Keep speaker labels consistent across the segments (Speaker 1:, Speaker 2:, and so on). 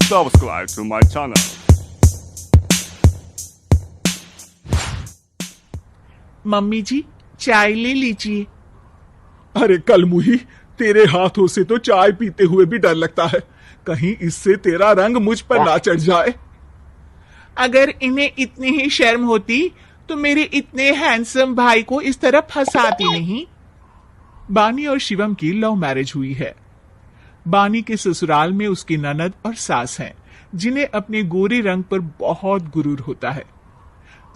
Speaker 1: subscribe to my channel.
Speaker 2: Mummy ji, चाय ले लीजिए।
Speaker 3: अरे कलमुही, तेरे हाथों से तो चाय पीते हुए भी डर लगता है, कहीं इससे तेरा रंग मुझ पर ना चढ़ जाए।
Speaker 2: अगर इन्हें इतनी ही शर्म होती तो मेरे इतने हैंडसम भाई को इस तरह फंसाती नहीं। बानी और शिवम की लव मैरिज हुई है। बानी के ससुराल में उसकी ननद और सास हैं, जिन्हें अपने गोरे रंग पर बहुत गुरूर होता है,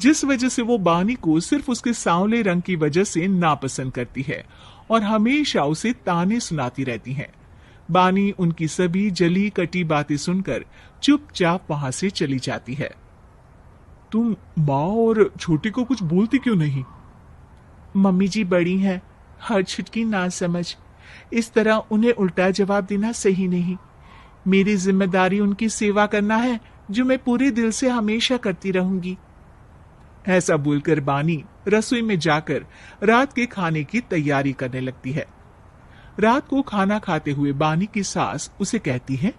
Speaker 2: जिस वजह से वो बानी को सिर्फ उसके सांवले रंग की वजह से नापसंद करती है और हमेशा उसे ताने सुनाती रहती हैं। बानी उनकी सभी जली कटी बातें सुनकर चुपचाप वहां से चली जाती है।
Speaker 3: तुम माँ और छोटी को कुछ बोलती क्यों नहीं?
Speaker 2: मम्मी जी बड़ी हैं, हर छुटकी ना समझ, इस तरह उन्हें उल्टा जवाब देना सही नहीं। मेरी जिम्मेदारी उनकी सेवा करना है, जो मैं पूरे दिल से हमेशा करती रहूंगी। ऐसा बोलकर बानी रसोई में जाकर रात के खाने की तैयारी करने लगती है। रात को खाना खाते हुए बानी की सास उसे कहती है,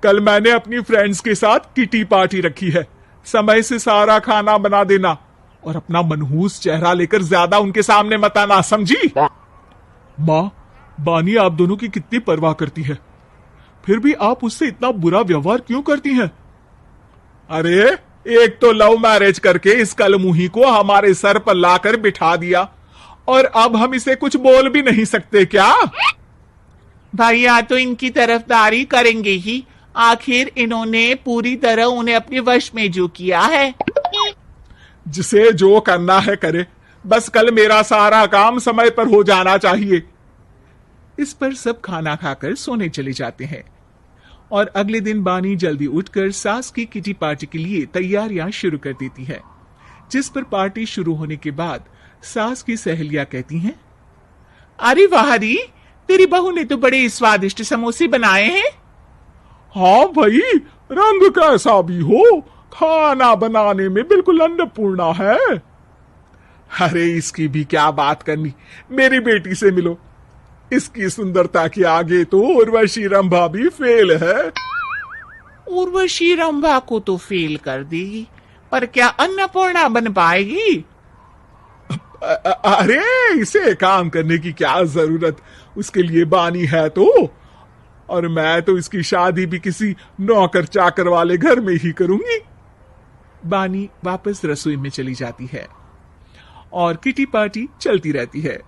Speaker 3: कल मैंने अपनी फ्रेंड्स के साथ किटी पार्टी रखी है, समय से सारा खाना बना देना और अपना मनहूस चेहरा लेकर ज्यादा उनके सामने मत आना, समझी? माँ, बानी आप दोनों की कितनी परवाह करती है, फिर भी आप उससे इतना बुरा व्यवहार क्यों करती हैं? अरे एक तो लव मैरिज करके इस कलमुही को हमारे सर पर लाकर बिठा दिया और अब हम इसे कुछ बोल भी नहीं सकते क्या?
Speaker 2: भैया तो इनकी तरफदारी करेंगे ही, आखिर इन्होंने पूरी तरह उन्हें अपने वश में जो किया है।
Speaker 3: जिसे जो करना है करे, बस कल मेरा सारा काम समय पर हो जाना चाहिए।
Speaker 2: इस पर सब खाना खाकर सोने चले जाते हैं और अगले दिन बानी जल्दी उठकर सास की किटी पार्टी के लिए तैयारियां शुरू कर देती है, जिस पर पार्टी शुरू होने के बाद सास की सहेलियां कहती हैं, अरे वाह री, तेरी बहू ने तो बड़े स्वादिष्ट समोसे बनाए हैं।
Speaker 3: हाँ भाई, रंग कैसा भी हो, खाना बनाने में बिल्कुल अन्नपूर्णा है। अरे इसकी भी क्या बात करनी, मेरी बेटी से मिलो, इसकी सुंदरता के आगे तो उर्वशी रंभा भी फेल है।
Speaker 2: उर्वशी रंभा को तो फेल कर देगी, पर क्या अन्नपूर्णा बन पाएगी?
Speaker 3: अरे इसे काम करने की क्या जरूरत, उसके लिए बानी है तो, और मैं तो इसकी शादी भी किसी नौकर चाकर वाले घर में ही करूंगी।
Speaker 2: बानी वापस रसोई में चली जाती है और किटी पार्टी चलती रहती है।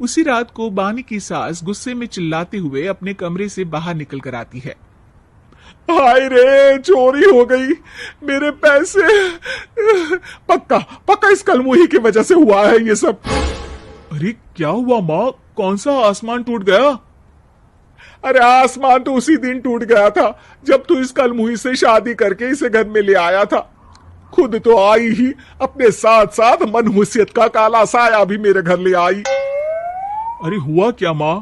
Speaker 2: उसी रात को बानी की सास गुस्से में चिल्लाते हुए अपने कमरे से बाहर निकल कर आती है।
Speaker 3: हाय रे, चोरी हो गई मेरे पैसे, पक्का पक्का इस कलमुही की वजह से हुआ है ये सब। अरे क्या हुआ माँ, कौन सा आसमान टूट गया? अरे आसमान तो उसी दिन टूट गया था जब तू इस कलमुही से शादी करके इसे घर में ले आया था। खुद तो आई ही, अपने साथ साथ मनहूसियत का काला साया भी मेरे घर ले आई। अरे हुआ क्या माँ?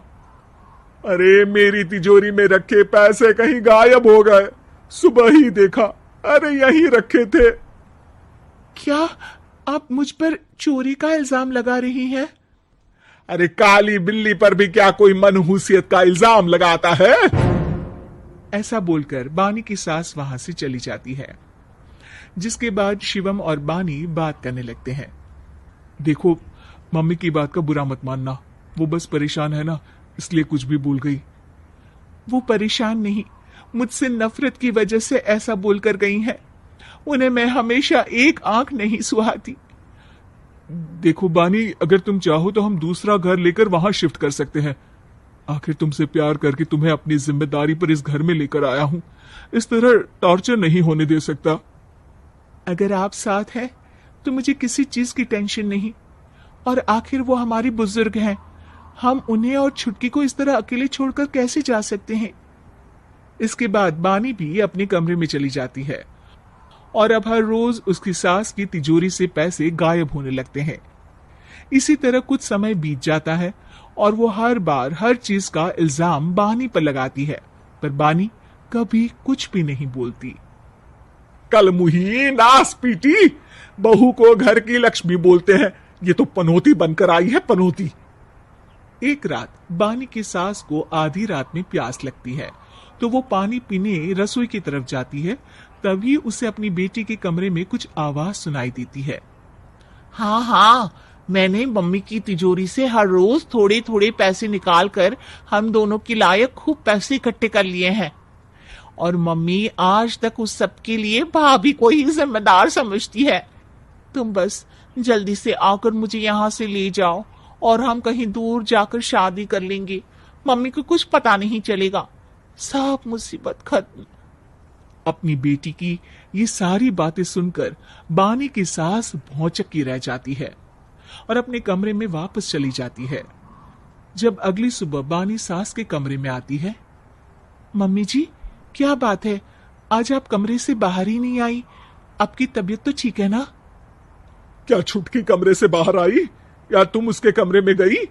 Speaker 3: अरे मेरी तिजोरी में रखे पैसे कहीं गायब हो गए, सुबह ही देखा, अरे यहीं रखे थे।
Speaker 2: क्या आप मुझ पर चोरी का इल्जाम लगा रही हैं?
Speaker 3: अरे काली बिल्ली पर भी क्या कोई मनहूसियत का इल्जाम लगाता है?
Speaker 2: ऐसा बोलकर बानी की सास वहां से चली जाती है, जिसके बाद शिवम और बानी बात करने लगते हैं।
Speaker 3: देखो, मम्मी की बात का बुरा मत मानना, वो बस परेशान है ना, इसलिए कुछ भी भूल गई।
Speaker 2: वो परेशान नहीं, मुझसे नफरत की वजह से ऐसा बोलकर गई हैं। उन्हें मैं हमेशा एक आंख नहीं सुहाती।
Speaker 3: देखो बानी, अगर तुम चाहो तो हम दूसरा घर लेकर वहां शिफ्ट कर सकते हैं। आखिर तुमसे प्यार करके तुम्हें अपनी जिम्मेदारी पर इस घर में लेकर आया हूं, इस तरह टॉर्चर नहीं होने दे सकता।
Speaker 2: अगर आप साथ हैं तो मुझे किसी चीज की टेंशन नहीं, और आखिर वो हमारी बुजुर्ग हैं, हम उन्हें और छुटकी को इस तरह अकेले छोड़कर कैसे जा सकते हैं? इसके बाद बानी भी अपने कमरे में चली जाती है और अब हर रोज उसकी सास की तिजोरी से पैसे गायब होने लगते हैं। इसी तरह कुछ समय बीत जाता है और वो हर बार हर चीज का इल्जाम बानी पर लगाती है, पर बानी कभी कुछ भी नहीं बोलती।
Speaker 3: कलमुही नास पीटी, बहू को घर की लक्ष्मी बोलते हैं, ये तो पनौती बनकर आई है, पनौती।
Speaker 2: एक रात बानी की सास को आधी रात में प्यास लगती है तो वो पानी पीने रसोई की तरफ जाती है। तभी उसे अपनी बेटी के कमरे में कुछ आवाज सुनाई देती है। हाँ हाँ, मैंने मम्मी की तिजोरी से हर रोज थोड़े थोड़े पैसे निकाल कर हम दोनों के लायक खूब पैसे इकट्ठे कर लिए हैं, और मम्मी आज तक उस सब के लिए भाभी को ही जिम्मेदार समझती है। तुम बस जल्दी से आकर मुझे यहाँ से ले जाओ और हम कहीं दूर जाकर शादी कर लेंगे। मम्मी को कुछ पता नहीं चलेगा, सब मुसीबत खत्म। अपनी बेटी की ये सारी बातें सुनकर बानी की सास भौचक्की रह जाती है और अपने कमरे में वापस चली जाती है। जब अगली सुबह बानी सास के कमरे में आती है, मम्मी जी क्या बात है, आज आप कमरे से बाहर ही नहीं आई? आपकी तबीयत तो ठीक है ना?
Speaker 3: क्या छुटकी कमरे से बाहर आई या तुम उसके कमरे में गई?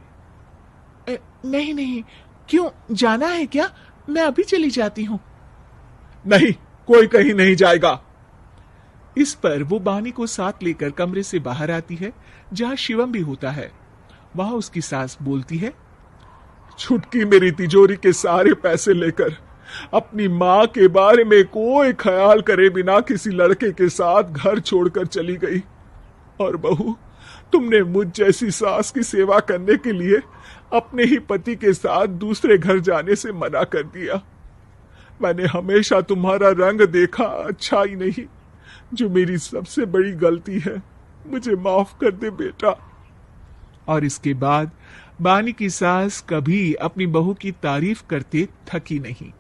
Speaker 2: नहीं नहीं, क्यों जाना है क्या? मैं अभी चली जाती हूँ।
Speaker 3: नहीं, कोई कहीं नहीं जाएगा।
Speaker 2: इस पर वो बानी को साथ लेकर कमरे से बाहर आती है, जहां शिवम भी होता है। वहां उसकी सास बोलती है,
Speaker 3: छुटकी मेरी तिजोरी के सारे पैसे लेकर अपनी माँ के बारे में कोई ख्याल करे बिना किसी लड़के के साथ घर छोड़कर चली गई। और बहू, तुमने मुझ जैसी सास की सेवा करने के लिए अपने ही पति के साथ दूसरे घर जाने से मना कर दिया। मैंने हमेशा तुम्हारा रंग देखा अच्छा ही नहीं, जो मेरी सबसे बड़ी गलती है। मुझे माफ कर दे बेटा।
Speaker 2: और इसके बाद बानी की सास कभी अपनी बहू की तारीफ करते थकी नहीं।